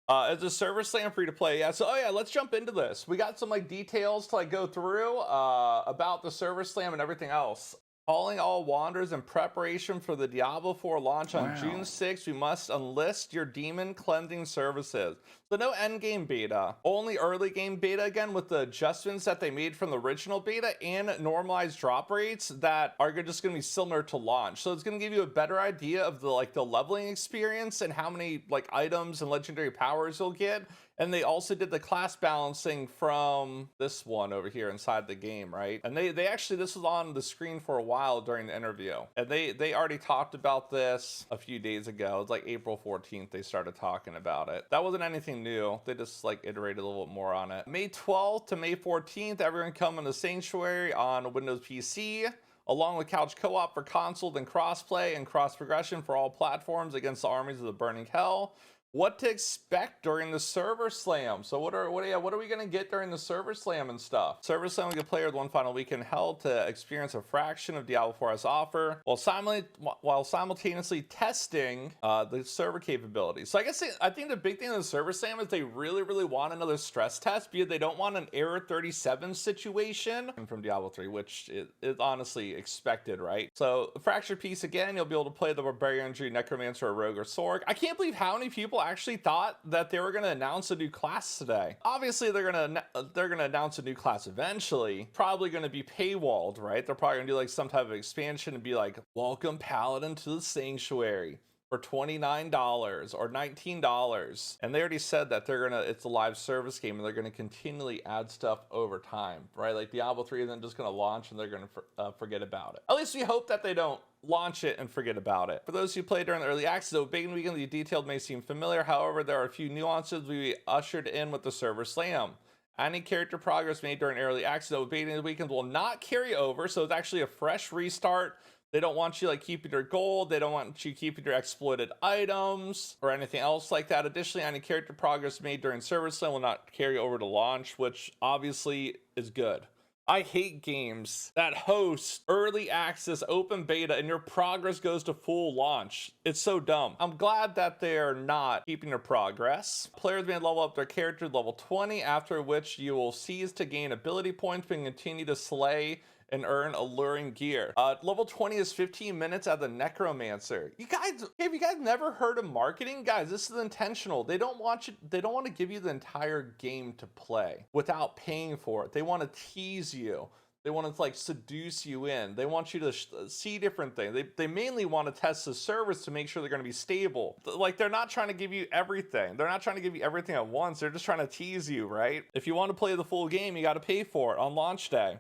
Is the server slam free to play? Yeah. So, oh yeah, let's jump into this. We got some like details to like go through about the server slam and everything else. Calling all wanderers in preparation for the Diablo 4 launch on June Wow. 6th, we must enlist your demon cleansing services. So no endgame beta, only early game beta again with the adjustments that they made from the original beta and normalized drop rates that are just going to be similar to launch. So it's going to give you a better idea of the like the leveling experience and how many like items and legendary powers you'll get. And they also did the class balancing from this one over here inside the game, right? And they actually, this was on the screen for a while during the interview. And they already talked about this a few days ago. It's like April 14th they started talking about it. That wasn't anything new. They just like iterated a little bit more on it. May 12th to May 14th, everyone come in the Sanctuary on Windows PC, along with couch co-op for console and crossplay and cross progression for all platforms against the armies of the burning hell. What to expect during the server slam? So what are we gonna get during the server slam and stuff? Server slam will give players one final weekend hell to experience a fraction of Diablo 4's offer, while simultaneously testing the server capabilities. So I think the big thing in the server slam is they really want another stress test because they don't want an error 37 situation from Diablo 3, which is honestly expected, right? So fractured piece again, you'll be able to play the Barbarian Tree, Necromancer, or Rogue or Sorg. I can't believe how many people actually thought that they were going to announce a new class today. Obviously they're going to announce a new class eventually, probably going to be paywalled, right? They're probably going to do like some type of expansion and be like, welcome Paladin to the Sanctuary for $29 or $19. And they already said that it's a live service game and they're going to continually add stuff over time, right? Like Diablo 3 isn't just going to launch and they're going to forget about it. At least we hope that they don't launch it and forget about it. For those who played during the early access, though Bacon Weekend, the detailed may seem familiar. However, there are a few nuances we ushered in with the server slam. Any character progress made during early access, though Bacon Weekend will not carry over, so it's actually a fresh restart. They don't want you like keeping your gold. They don't want you keeping your exploited items or anything else like that. Additionally, any character progress made during server slam will not carry over to launch, which obviously is good. I hate games that host early access open beta and your progress goes to full launch. It's so dumb. I'm glad that they're not keeping their progress. Players may level up their character to level 20, after which you will cease to gain ability points and continue to slay and earn alluring gear. Level 20 is 15 minutes at the Necromancer. Have you guys never heard of marketing? Guys, this is intentional. They don't want to give you the entire game to play without paying for it. They want to tease you. They want to like seduce you in. They want you to see different things. They mainly want to test the servers to make sure they're going to be stable. Like they're not trying to give you everything. They're not trying to give you everything at once. They're just trying to tease you, right? If you want to play the full game, you got to pay for it on launch day.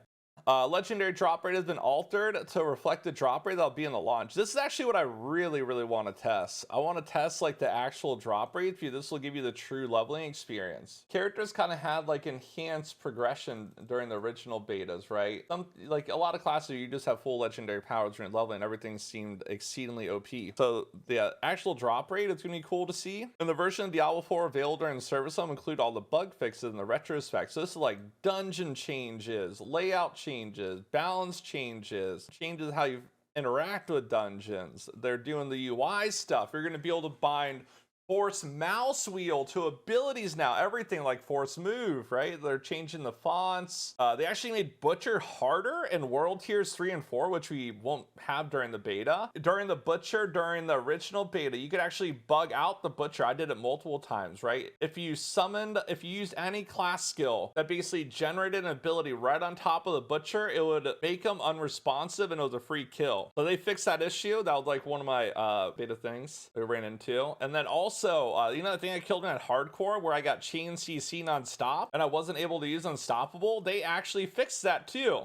Legendary drop rate has been altered to reflect the drop rate that'll be in the launch. This is actually what I really want to test. I want to test like the actual drop rate because this will give you the true leveling experience. Characters kind of had like enhanced progression during the original betas, right? Like a lot of classes you just have full legendary powers during leveling. Everything seemed exceedingly OP. So the actual drop rate is going to be cool to see. And the version of Diablo 4 available during the service will include all the bug fixes in the retrospect. So this is like dungeon changes, layout changes, balance changes how you interact with dungeons. They're doing the UI stuff. You're going to be able to bind force mouse wheel to abilities now, everything like force move, right? They're changing the fonts. They actually made Butcher harder in World Tiers 3 and 4, which we won't have during the beta. During the original beta, you could actually bug out the Butcher. I did it multiple times, right? If you used any class skill that basically generated an ability right on top of the Butcher, it would make them unresponsive and it was a free kill. So they fixed that issue. That was like one of my beta things we ran into. And then also, you know the thing I killed me at hardcore where I got chain CC non-stop and I wasn't able to use unstoppable? They actually fixed that too.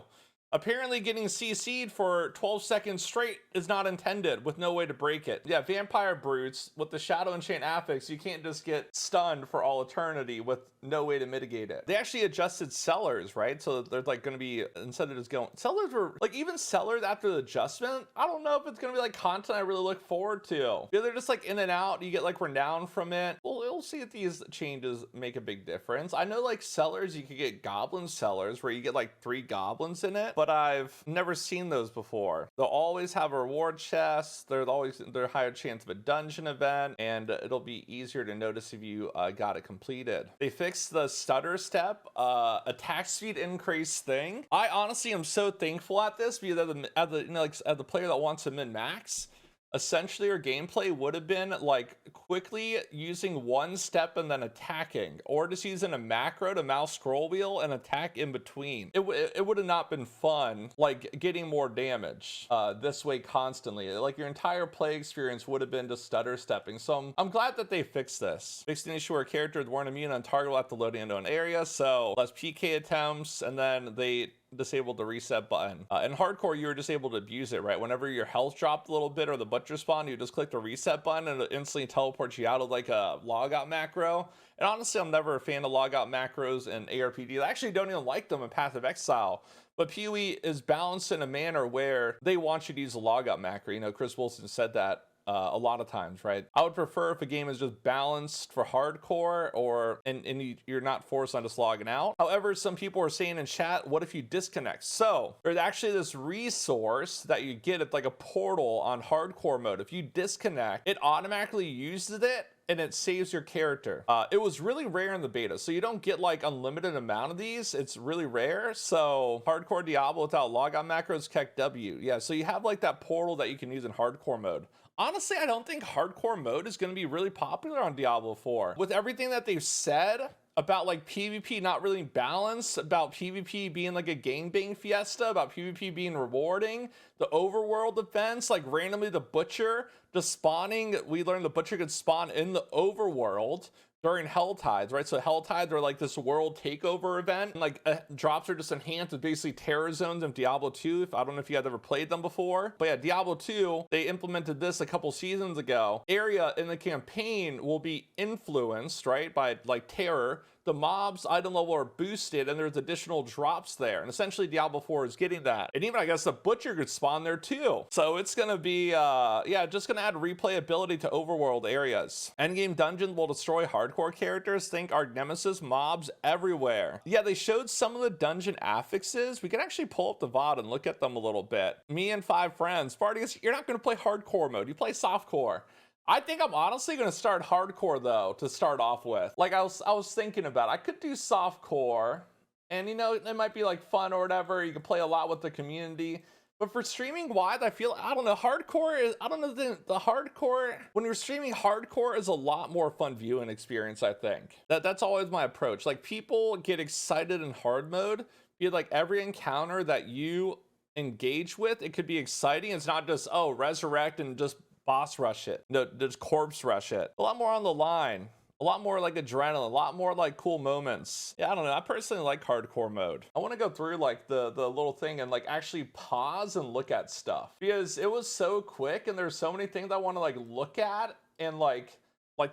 Apparently getting CC'd for 12 seconds straight is not intended with no way to break it. Yeah, Vampire Brutes with the Shadow Enchant affix, you can't just get stunned for all eternity with no way to mitigate it. They actually adjusted sellers, right? So they're like going to be, instead of just going, sellers were like, even sellers after the adjustment, I don't know if it's going to be like content I really look forward to. Yeah, they're just like in and out. You get like renown from it. Well, we'll see if these changes make a big difference. I know like sellers, you could get goblin sellers where you get like 3 goblins in it, but I've never seen those before. They'll always have a reward chest. There's a higher chance of a dungeon event, and it'll be easier to notice if you got it completed. They fixed the stutter step, attack speed increase thing. I honestly am so thankful at this because as the player that wants to min max, essentially your gameplay would have been like quickly using one step and then attacking, or just using a macro to mouse scroll wheel and attack in between. It would have not been fun like getting more damage this way constantly. Like your entire play experience would have been just stutter stepping. So I'm glad that they fixed this. Fixed an issue where characters weren't immune on target after loading into an area, so less PK attempts, and then they disabled the reset button. In hardcore, you were just able to abuse it, right? Whenever your health dropped a little bit or the butcher spawned, you just click the reset button and it instantly teleports you out of like a logout macro. And honestly, I'm never a fan of logout macros in ARPG. I actually don't even like them in Path of Exile. But PoE is balanced in a manner where they want you to use a logout macro. You know, Chris Wilson said that a lot of times, right? I would prefer if a game is just balanced for hardcore and you're not forced on just logging out. However, some people are saying in chat, what if you disconnect? So there's actually this resource that you get at like a portal on hardcore mode. If you disconnect, it automatically uses it and it saves your character. It was really rare in the beta, so you don't get like unlimited amount of these. It's really rare. So hardcore Diablo without logout macros, keck W. Yeah, so you have like that portal that you can use in hardcore mode. Honestly, I don't think hardcore mode is going to be really popular on Diablo 4. With everything that they've said about like PvP not really balanced, about PvP being like a gangbang fiesta, about PvP being rewarding, the overworld events, like randomly the butcher just spawning. We learned the butcher could spawn in the overworld during Hell Tides, right? So Hell Tides are like this world takeover event, and like drops are just enhanced with basically terror zones in Diablo 2. I don't know if you guys ever played them before, but yeah, Diablo 2, they implemented this a couple seasons ago. Area in the campaign will be influenced, right, by like terror. The mobs item level are boosted and there's additional drops there, and essentially Diablo 4 is getting that. And even I guess the butcher could spawn there too, so it's gonna be yeah, just gonna add replayability to overworld areas. Endgame dungeons will destroy hardcore characters. Think Arch Nemesis mobs everywhere. Yeah, they showed some of the dungeon affixes. We can actually pull up the VOD and look at them a little bit. Me and 5 friends. Spartacus, you're not gonna play hardcore mode, you play softcore. I think I'm honestly going to start hardcore though to start off with. Like I was thinking about, I could do softcore, and you know, it might be like fun or whatever. You can play a lot with the community. But for streaming wide, I feel, I don't know, hardcore is, I don't know, the hardcore, when you're streaming hardcore is a lot more fun viewing experience, I think. That's always my approach. Like people get excited in hard mode. Be like every encounter that you engage with, it could be exciting. It's not just, oh, resurrect and just boss rush it. No, just corpse rush it. A lot more on the line. A lot more like adrenaline, a lot more like cool moments. Yeah, I don't know. I personally like hardcore mode. I want to go through like the little thing and like actually pause and look at stuff, because it was so quick and there's so many things I want to like look at, and like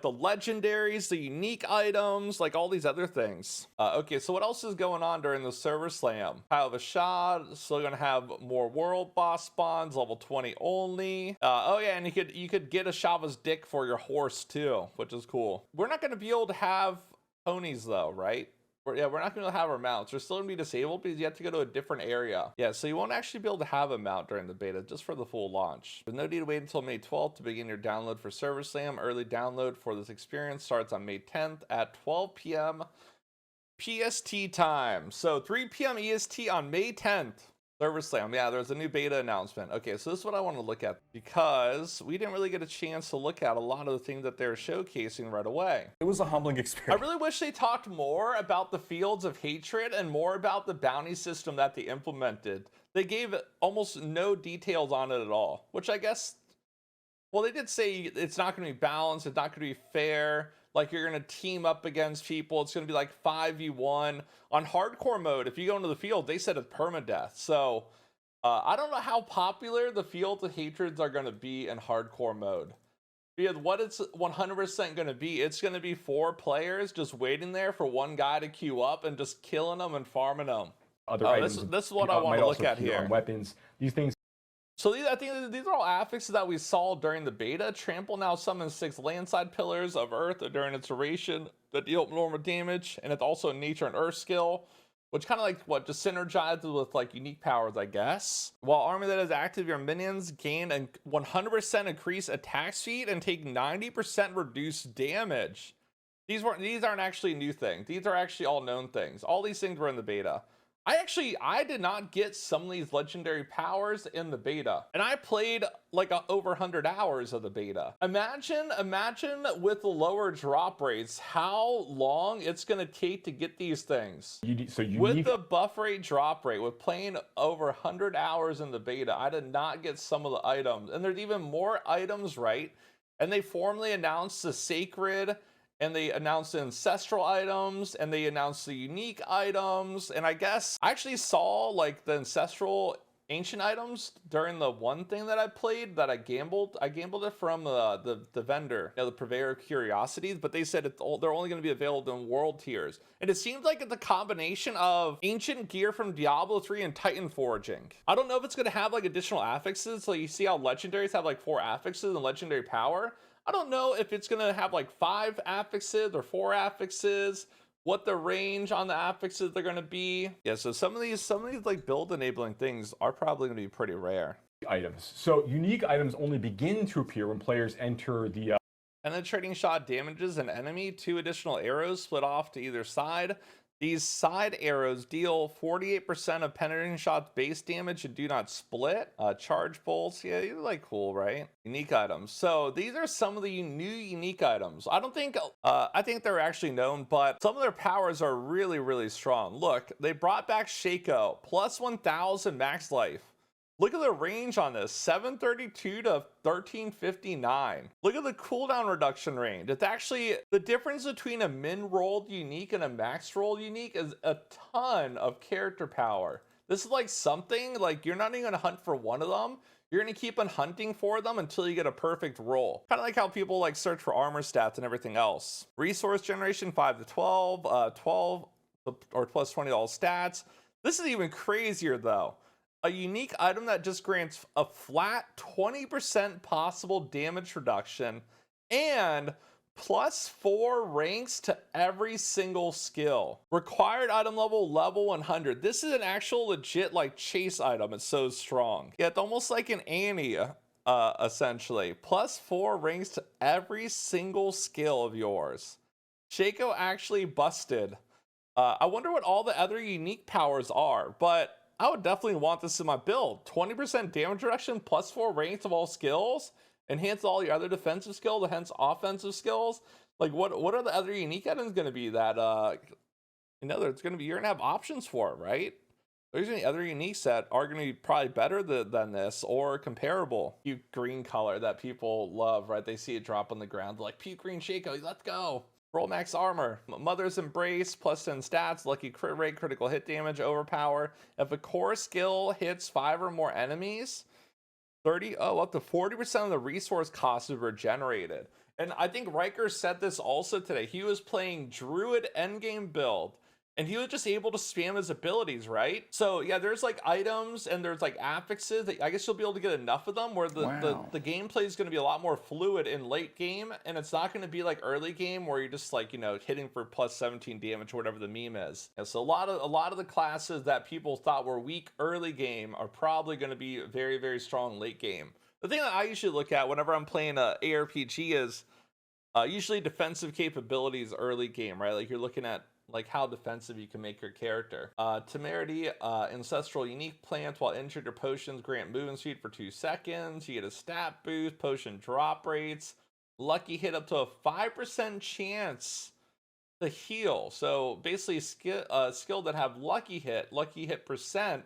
the legendaries, the unique items, like all these other things. Okay, so what else is going on during the server slam? Pile of a shot, still gonna have more world boss spawns, level 20 only. Oh yeah, and you could get a Shava's dick for your horse too, which is cool. We're not gonna be able to have ponies though, right? Yeah, we're not going to have our mounts. They're still going to be disabled because you have to go to a different area. Yeah, so you won't actually be able to have a mount during the beta, just for the full launch. There's no need to wait until May 12th to begin your download for Server Slam. Early download for this experience starts on May 10th at 12 p.m. PST time. So 3 p.m. EST on May 10th. Server Slam, yeah, there's a new beta announcement. Okay, so this is what I want to look at, because we didn't really get a chance to look at a lot of the things that they're showcasing right away. It was a humbling experience. I really wish they talked more about the Fields of Hatred and more about the bounty system that they implemented. They gave almost no details on it at all, which I guess, well, they did say it's not going to be balanced, it's not going to be fair. Like you're going to team up against people. It's going to be like 5v1 on hardcore mode. If you go into the field, they said it's permadeath. So I don't know how popular the Fields of Hatreds are going to be in hardcore mode. Because what it's 100% going to be, it's going to be 4 players just waiting there for one guy to queue up and just killing them and farming them. Other items, this is what I want to look at here. Weapons, these things. So I think these are all affixes that we saw during the beta. Trample now summons 6 landside pillars of earth during its duration that deal normal damage, and it's also a nature and earth skill. which kind of like what just synergizes with like unique powers, I guess. While army that is active, your minions gain a 100% increase attack speed and take 90% reduced damage. These aren't actually new things. These are actually all known things. All these things were in the beta. I did not get some of these legendary powers in the beta, and I played like over 100 hours of the beta. Imagine with the lower drop rates, how long it's gonna take to get these things. With the buff rate drop rate, with playing over 100 hours in the beta, I did not get some of the items, and there's even more items, right? And they formally announced the sacred, and they announced the ancestral items, and they announced the unique items, and I guess I actually saw like the ancestral ancient items during the one thing that I played that I gambled it from the vendor, the purveyor of curiosities, but they said they're only going to be available in world tiers, and it seems like it's a combination of ancient gear from Diablo 3 and Titan forging. I don't know if it's going to have like additional affixes, so you see how legendaries have like 4 affixes and legendary power. I don't know if it's going to have like 5 affixes or 4 affixes, what the range on the affixes they're going to be. Yeah, so some of these like build enabling things are probably going to be pretty rare. Items. So unique items only begin to appear when players enter the Penetrating shot damages an enemy. 2 additional arrows split off to either side. These side arrows deal 48% of penetrating shots base damage and do not split. Charge bolts, yeah, these are like cool, right? Unique items. So these are some of the new unique items. I think they're actually known, but some of their powers are really, really strong. Look, they brought back Shaco, plus 1000 max life. Look at the range on this, 732 to 1359. Look at the cooldown reduction range. It's actually, the difference between a min rolled unique and a max rolled unique is a ton of character power. This is like something, like you're not even gonna hunt for one of them. You're gonna keep on hunting for them until you get a perfect roll. Kind of like how people like search for armor stats and everything else. Resource generation 5 to 12, 12 or plus 20 all stats. This is even crazier though. A unique item that just grants a flat 20% possible damage reduction and plus 4 ranks to every single skill. Required item level 100. This is an actual legit like chase item. It's so strong. Yeah, it's almost like an Annie, essentially. Plus 4 ranks to every single skill of yours. Shaco actually busted. I wonder what all the other unique powers are, but I would definitely want this in my build. 20% damage reduction, plus 4 ranks of all skills, enhance all your other defensive skills, hence offensive skills. Like what are the other unique items going to be that it's going to be, you're going to have options for it, right? There's any other uniques that are going to be probably better than this or comparable. Puke green color that people love, right? They see it drop on the ground, they're like, puke green Shaco, let's go. Roll max armor, Mother's Embrace, plus 10 stats, lucky crit rate, critical hit damage, overpower. If a core skill hits 5 or more enemies, up to 40% of the resource cost is regenerated. And I think Riker said this also today. He was playing Druid endgame build, and he was just able to spam his abilities, right? So yeah, there's like items and there's like affixes. I guess you'll be able to get enough of them where the gameplay is going to be a lot more fluid in late game, and it's not going to be like early game where you're just like, hitting for plus 17 damage or whatever the meme is. And so a lot of the classes that people thought were weak early game are probably going to be very, very strong late game. The thing that I usually look at whenever I'm playing a ARPG is usually defensive capabilities early game, right? Like you're looking at like how defensive you can make your character. Temerity, ancestral unique plants while injured, your potions grant movement speed for 2 seconds. You get a stat boost, potion drop rates, lucky hit up to a 5% chance to heal. So basically skill that have lucky hit percent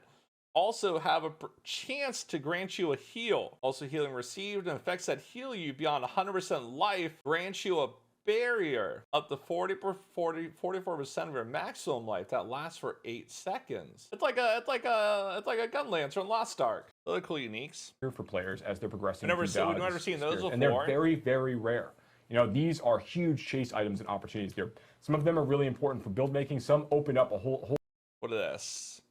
also have a chance to grant you a heal. Also healing received, and effects that heal you beyond 100% life grant you a barrier up to 44% of your maximum life that lasts for 8 seconds. It's like a gun lancer in Lost Ark. Really cool uniques. Here for players as they're progressing. We've never seen those before. And they're very, very rare. These are huge chase items and opportunities here. Some of them are really important for build making. Some open up a whole. What is this?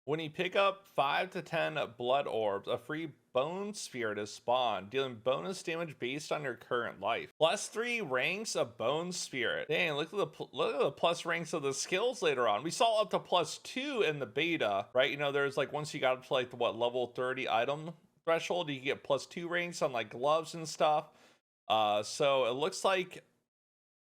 When you pick up 5 to 10 blood orbs, a free bone spirit is spawned, dealing bonus damage based on your current life. +3 ranks of bone spirit. Dang, look at the plus ranks of the skills later on. We saw up to +2 in the beta, right? You know, there's like once you got up to like the level 30 item threshold, you get +2 ranks on like gloves and stuff. So it looks like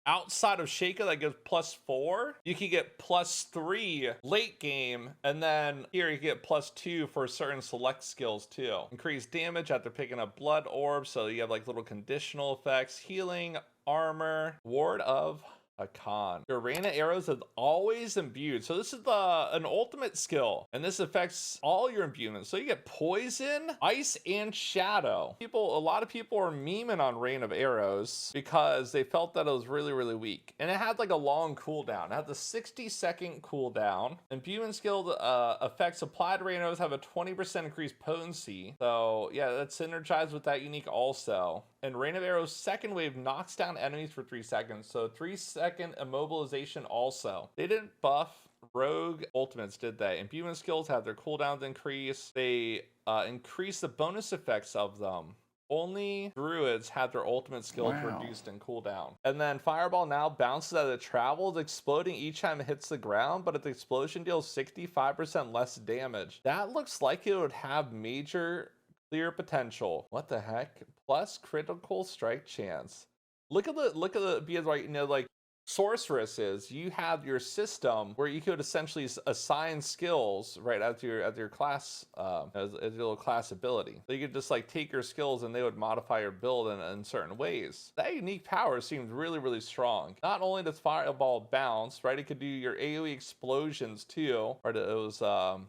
outside of Sheikah that gives +4, you can get +3 late game, and then here you get +2 for certain select skills too. Increased damage after picking up blood orbs, so you have like little conditional effects, healing, armor, ward of a con. Your rain of arrows is always imbued. So this is an ultimate skill, and this affects all your imbuements. So you get poison, ice, and shadow. A lot of people are memeing on rain of arrows because they felt that it was really, really weak. And it had like a long cooldown. It had the 60-second cooldown. Imbuement skill effects applied rain arrows have a 20% increased potency. So yeah, that's synergized with that unique also. And Rain of Arrows' second wave knocks down enemies for 3 seconds. So 3-second immobilization also. They didn't buff rogue ultimates, did they? Imbuement skills have their cooldowns increase. They increase the bonus effects of them. Only druids had their ultimate skills reduced in cooldown. And then Fireball now bounces as it travels, exploding each time it hits the ground, but if the explosion deals 65% less damage. That looks like it would have major clear potential. What the heck? Plus critical strike chance. Look at the because like, you know, like sorceress is, you have your system where you could essentially assign skills right as your class as your little class ability. So you could just like take your skills and they would modify your build in certain ways. That unique power seems really, really strong. Not only does Fireball bounce, right, it could do your AoE explosions too, right? It was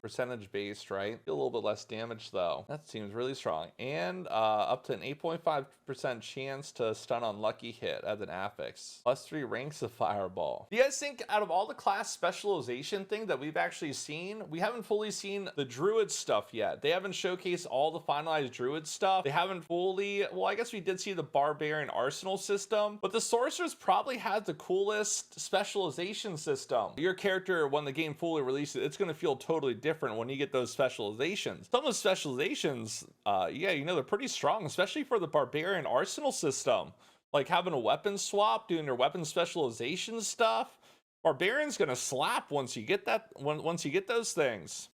percentage based, right? A little bit less damage though. That seems really strong. And up to an 8.5% chance to stun on lucky hit as an affix. +3 ranks of Fireball. Do you guys think out of all the class specialization thing that we've actually seen, we haven't fully seen the druid stuff yet? They haven't showcased all the finalized druid stuff. They haven't fully, well, I guess we did see the barbarian arsenal system, but the sorceress probably has the coolest specialization system. Your character, when the game fully releases, it's going to feel totally different when you get those specializations. Some of the specializations, yeah, you know, they're pretty strong, especially for the barbarian arsenal system. Like having a weapon swap, doing your weapon specialization stuff. Barbarian's gonna slap once you get that. Once you get those things.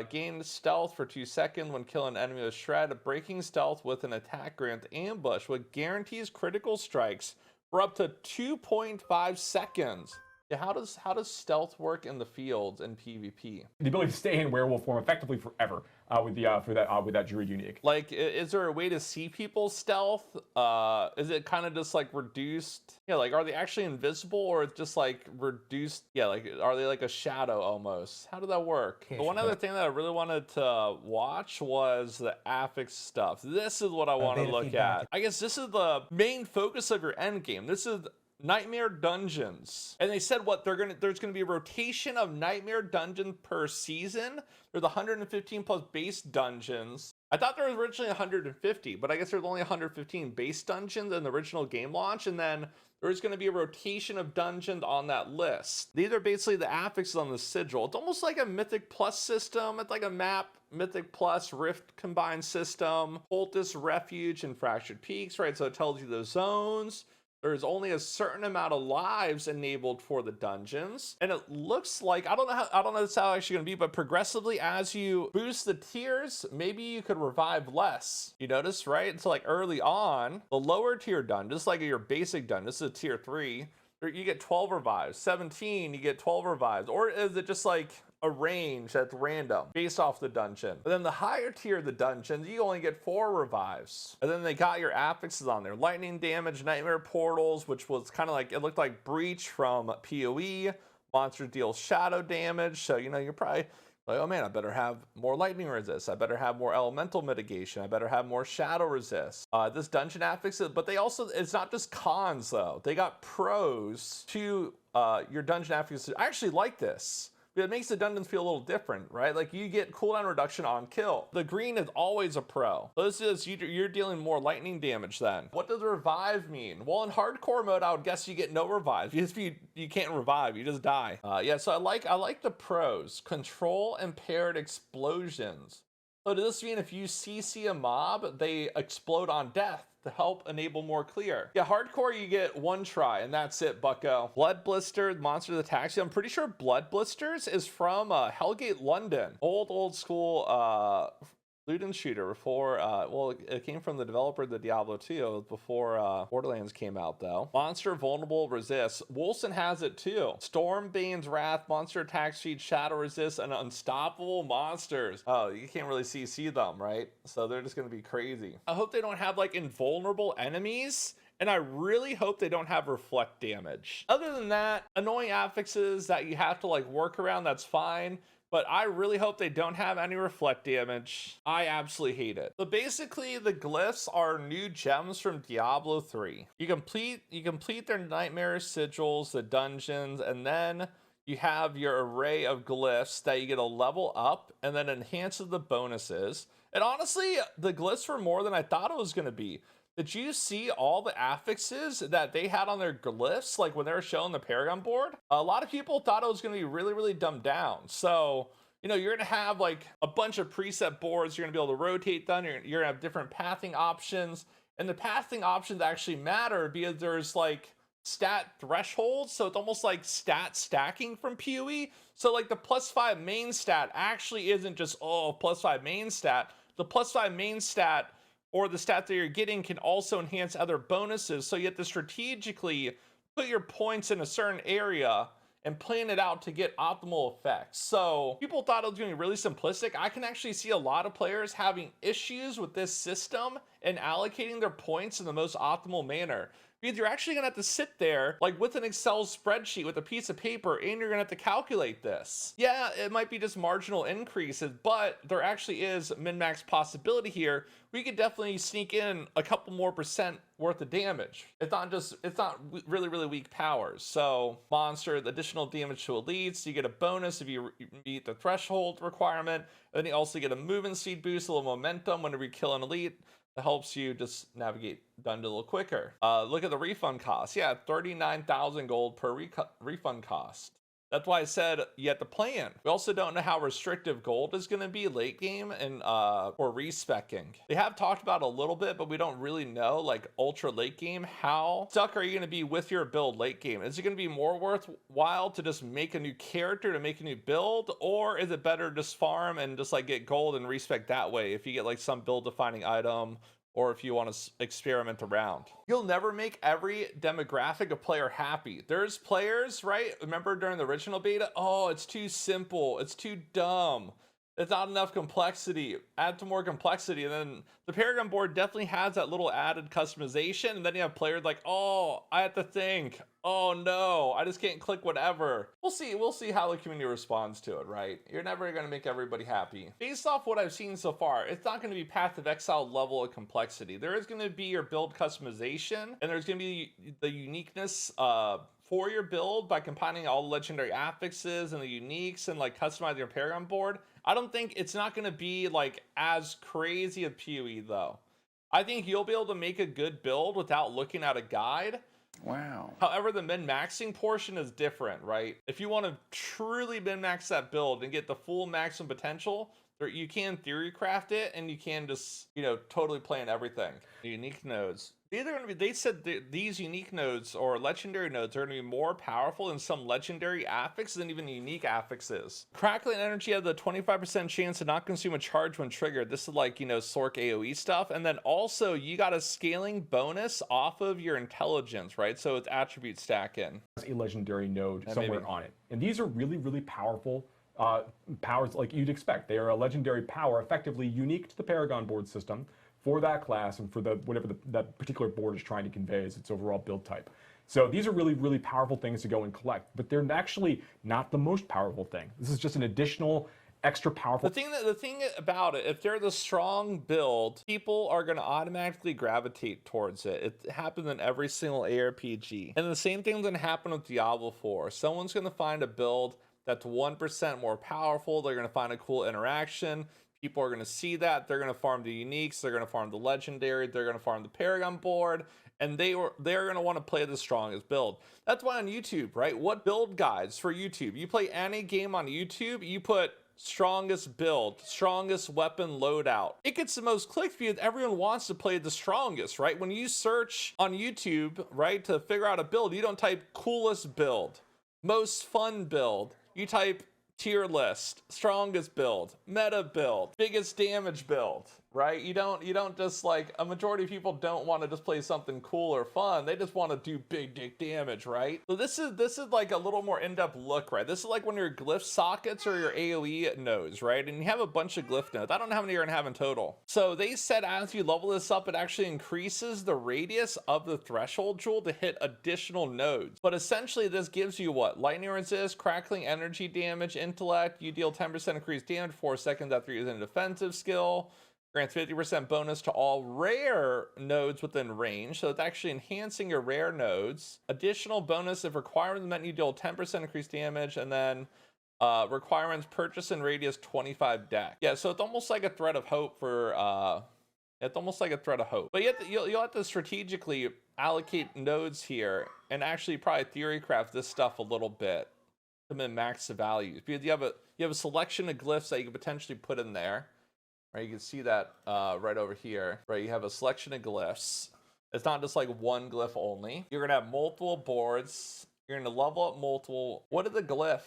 Gain stealth for 2 seconds when killing an enemy with shred. Breaking stealth with an attack grant ambush, which guarantees critical strikes for up to 2.5 seconds. Yeah, how does stealth work in the field in PvP? The ability to stay in werewolf form effectively forever with that druid unique. Like, is there a way to see people's stealth? Is it kind of just like reduced? Yeah, like are they actually invisible or just like reduced? Yeah, like are they like a shadow almost? How did that work? But one other thing that I really wanted to watch was the affix stuff. This is what I want to look at. I guess this is the main focus of your end game. This is Nightmare Dungeons. And they said what there's gonna be a rotation of Nightmare Dungeon per season. There's 115 plus base dungeons. I thought there was originally 150, but I guess there's only 115 base dungeons in the original game launch, and then there's going to be a rotation of dungeons on that list. These are basically the affixes on the sigil. It's almost like a Mythic Plus system. It's like a map, Mythic Plus, Rift combined system, Poultice, Refuge, and Fractured Peaks, right? So it tells you the zones. There's only a certain amount of lives enabled for the dungeons. And it looks like, I don't know how it's actually gonna be, but progressively as you boost the tiers, maybe you could revive less. You notice, right? So like early on, the lower tier dungeons, like your basic dungeon, this is a tier 3, you get 12 revives. 17, you get 12 revives. Or is it just like a range that's random based off the dungeon? But then the higher tier of the dungeons, you only get 4 revives. And then they got your affixes on there. Lightning damage, nightmare portals, which was kind of like, it looked like breach from PoE. Monster deals shadow damage. So, you know, you're probably like, oh man, I better have more lightning resist. I better have more elemental mitigation. I better have more shadow resist. This dungeon affixes, but they also, it's not just cons though. They got pros to your dungeon affixes. I actually like this. but it makes the dungeons feel a little different, right? Like you get cooldown reduction on kill. The green is always a pro. So this is, you're dealing more lightning damage then. What does revive mean? Well, in hardcore mode, I would guess you get no revive. If you can't revive, you just die. Yeah, so I like the pros. Control and paired explosions. So does this mean if you CC a mob, they explode on death to help enable more clear? Yeah, hardcore you get one try and that's it, bucko. Blood Blister, Monsters Attacks You. I'm pretty sure Blood Blisters is from Hellgate London. Old school loot and shooter before, well, it came from the developer of the Diablo 2 before Borderlands came out though. Monster Vulnerable Resist. Wolfson has it too. Stormbane's Wrath, Monster Attack Sheet, Shadow Resist, and Unstoppable Monsters. Oh, you can't really see them, right? So they're just gonna be crazy. I hope they don't have like invulnerable enemies. And I really hope they don't have reflect damage. Other than that, annoying affixes that you have to like work around, that's fine. But I really hope they don't have any reflect damage. I absolutely hate it. So basically the glyphs are new gems from Diablo 3. You complete their nightmare sigils, the dungeons, and then you have your array of glyphs that you get a level up and then enhances the bonuses. And honestly, the glyphs were more than I thought it was gonna be. Did you see all the affixes that they had on their glyphs, like when they were showing the Paragon board? A lot of people thought it was going to be really, really dumbed down. So, you know, you're going to have like a bunch of preset boards. You're going to be able to rotate them. You're going to have different pathing options. And the pathing options actually matter because there's like stat thresholds. So it's almost like stat stacking from PoE. So like the +5 main stat actually isn't just, oh, +5 main stat. The +5 main stat or the stat that you're getting can also enhance other bonuses. So you have to strategically put your points in a certain area and plan it out to get optimal effects. So people thought it was going to be really simplistic. I can actually see a lot of players having issues with this system and allocating their points in the most optimal manner. Because you're actually gonna have to sit there like with an Excel spreadsheet with a piece of paper and you're gonna have to calculate this. Yeah, it might be just marginal increases, but there actually is min-max possibility here. We could definitely sneak in a couple more % worth of damage. It's not really, really weak powers. So monster, the additional damage to elites, you get a bonus if you meet the threshold requirement. And then you also get a movement speed boost, a little momentum whenever you kill an elite. That helps you just navigate dungeon a little quicker. Look at the refund cost. Yeah, 39,000 gold per refund cost. That's why I said you have to plan. We also don't know how restrictive gold is going to be late game and for respecking. They have talked about a little bit, but we don't really know, like ultra late game, how stuck are you going to be with your build late game? Is it going to be more worthwhile to just make a new character to make a new build, or is it better to just farm and just like get gold and respec that way if you get like some build defining item, or if you want to experiment around? You'll never make every demographic of player happy. There's players, right? Remember during the original beta, oh, it's too simple, it's too dumb, it's not enough complexity, add to more complexity. And then the Paragon board definitely has that little added customization. And then you have players like, oh, I have to think, oh no, I just can't click whatever. We'll see how the community responds to it, right? You're never going to make everybody happy. Based off what I've seen so far, it's not going to be Path of Exile level of complexity. There is going to be your build customization, and there's going to be the uniqueness for your build by combining all the legendary affixes and the uniques and like customizing your Paragon board. I don't think it's not going to be like as crazy a PoE though. I think you'll be able to make a good build without looking at a guide. Wow. However, the min-maxing portion is different, right? If you want to truly min-max that build and get the full maximum potential, you can theory craft it and you can just, you know, totally plan everything. The unique nodes. They said these unique nodes or legendary nodes are going to be more powerful than some legendary affixes than even unique affixes. Crackling energy has a 25% chance to not consume a charge when triggered. This is like, you know, Sork AoE stuff. And then also you got a scaling bonus off of your intelligence, right? So it's attribute stacking. A legendary node somewhere on it. And these are really, really powerful powers like you'd expect. They are a legendary power, effectively unique to the Paragon board system for that class and for the whatever that particular board is trying to convey as its overall build type. So these are really, really powerful things to go and collect, but they're actually not the most powerful thing. This is just an additional extra powerful. The thing about it, if they're the strong build, people are going to automatically gravitate towards it. It happens in every single ARPG. And the same thing's going to happen with Diablo 4. Someone's going to find a build that's 1% more powerful. They're going to find a cool interaction. People are going to see that. They're going to farm the uniques. They're going to farm the legendary. They're going to farm the Paragon board. And they're going to want to play the strongest build. That's why on YouTube, right? What build guides for YouTube? You play any game on YouTube, you put strongest build, strongest weapon loadout. It gets the most clicks because everyone wants to play the strongest, right? When you search on YouTube, right, to figure out a build, you don't type coolest build, most fun build. You type tier list, strongest build, meta build, biggest damage build, right? You don't just like, a majority of people don't want to just play something cool or fun. They just want to do big dick damage, right? So this is like a little more in-depth look, right? This is like when your glyph sockets or your AoE nodes, right? And you have a bunch of glyph nodes. I don't know how many you're gonna have in total. So they said as you level this up, it actually increases the radius of the threshold jewel to hit additional nodes. But essentially this gives you what? Lightning resist, crackling energy damage, intellect. You deal 10% increased damage 4 seconds after using a defensive skill. Grants 50% bonus to all rare nodes within range, so it's actually enhancing your rare nodes. Additional bonus if requirements meant you deal 10% increased damage, and then requirements purchase and radius 25 deck. Yeah, so it's almost like a thread of hope for it's almost like a thread of hope. But you'll have to strategically allocate nodes here and actually probably theory craft this stuff a little bit to min-max the values, because you have a selection of glyphs that you could potentially put in there. Right, you can see that right over here, right? You have a selection of glyphs. It's not just like one glyph only. You're gonna have multiple boards. You're gonna level up multiple. What is the glyph?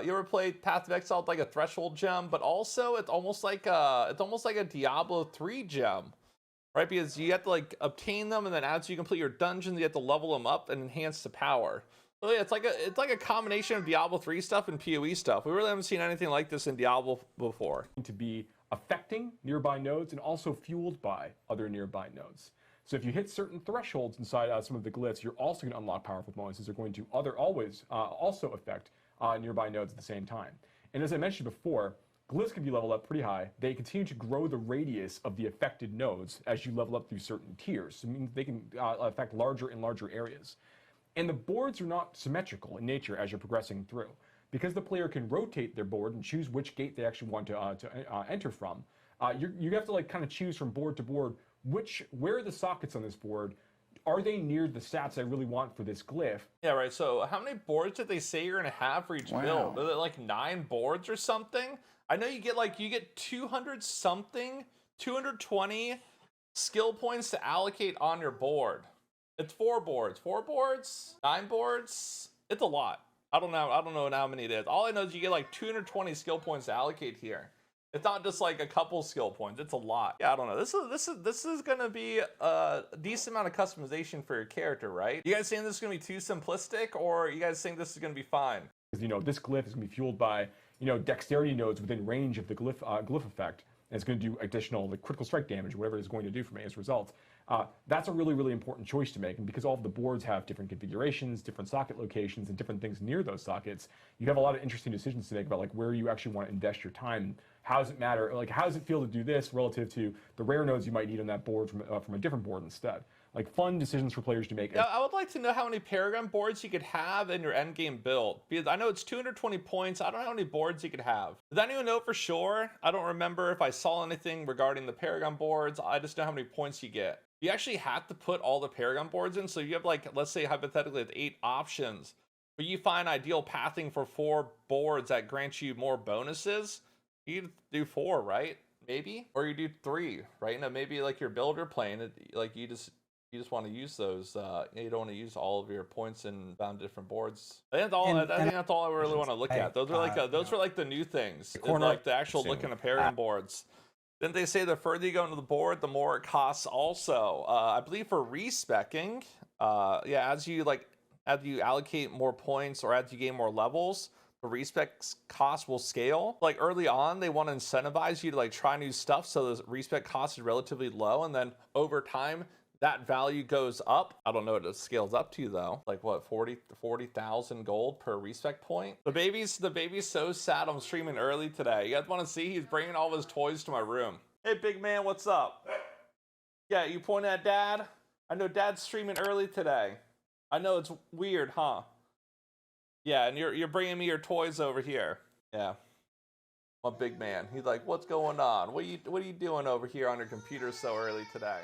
You ever played Path of Exile with like a threshold gem, but also it's almost like a Diablo 3 gem, right? Because you have to like obtain them, and then as you complete your dungeons, you have to level them up and enhance the power. So yeah, it's like a combination of Diablo 3 stuff and PoE stuff. We really haven't seen anything like this in Diablo before. To be affecting nearby nodes and also fueled by other nearby nodes. So if you hit certain thresholds inside some of the glyphs, you're also going to unlock powerful bonuses that are going to also affect nearby nodes at the same time. And as I mentioned before, glyphs can be leveled up pretty high. They continue to grow the radius of the affected nodes as you level up through certain tiers. So it means they can affect larger and larger areas. And the boards are not symmetrical in nature as you're progressing through. Because the player can rotate their board and choose which gate they actually want to enter from, you have to like kind of choose from board to board where are the sockets on this board. Are they near the stats I really want for this glyph? Yeah, right. So how many boards did they say you're gonna have for each build? Is it like 9 boards or something? I know you get 200 something, 220 skill points to allocate on your board. It's 4 boards, 9 boards. It's a lot. I don't know how many it is. All I know is you get like 220 skill points to allocate here. It's not just like a couple skill points. It's a lot. Yeah, I don't know. This is gonna be a decent amount of customization for your character, right? You guys think this is gonna be too simplistic, or you guys think this is gonna be fine? Because this glyph is gonna be fueled by dexterity nodes within range of the glyph effect, and it's gonna do additional critical strike damage, whatever it's going to do for me as a result. That's a really, really important choice to make. And because all of the boards have different configurations, different socket locations, and different things near those sockets, you have a lot of interesting decisions to make about like where you actually want to invest your time. And how does it matter? Like, how does it feel to do this relative to the rare nodes you might need on that board from a different board instead? Like fun decisions for players to make. Yeah, I would like to know how many Paragon boards you could have in your endgame build, because I know it's 220 points. I don't know how many boards you could have. Does anyone know for sure? I don't remember if I saw anything regarding the Paragon boards. I just know how many points you get. You actually have to put all the Paragon boards in, so you have like, let's say hypothetically with 8 options, but you find ideal pathing for 4 boards that grant you more bonuses. You do 4, right? Maybe, or you do 3, right? Now maybe like your builder playing it, like you just want to use those. You don't want to use all of your points and bound different boards. I think that's all I really want to look at. Those are like the new things, like the actual looking at Paragon boards. Didn't they say the further you go into the board, the more it costs also? I believe for respecking, yeah, as you allocate more points or as you gain more levels, the respec cost will scale. Like early on, they want to incentivize you to like try new stuff, so the respec cost is relatively low, and then over time, that value goes up. I don't know what it scales up to though. Like what, 40,000 gold per respec point? The baby's so sad I'm streaming early today. You guys want to see? He's bringing all of his toys to my room. Hey big man, what's up? Yeah, you pointing at dad? I know dad's streaming early today. I know it's weird, huh? Yeah, and you're bringing me your toys over here. Yeah. A big man. He's like, what's going on? What are you doing over here on your computer so early today?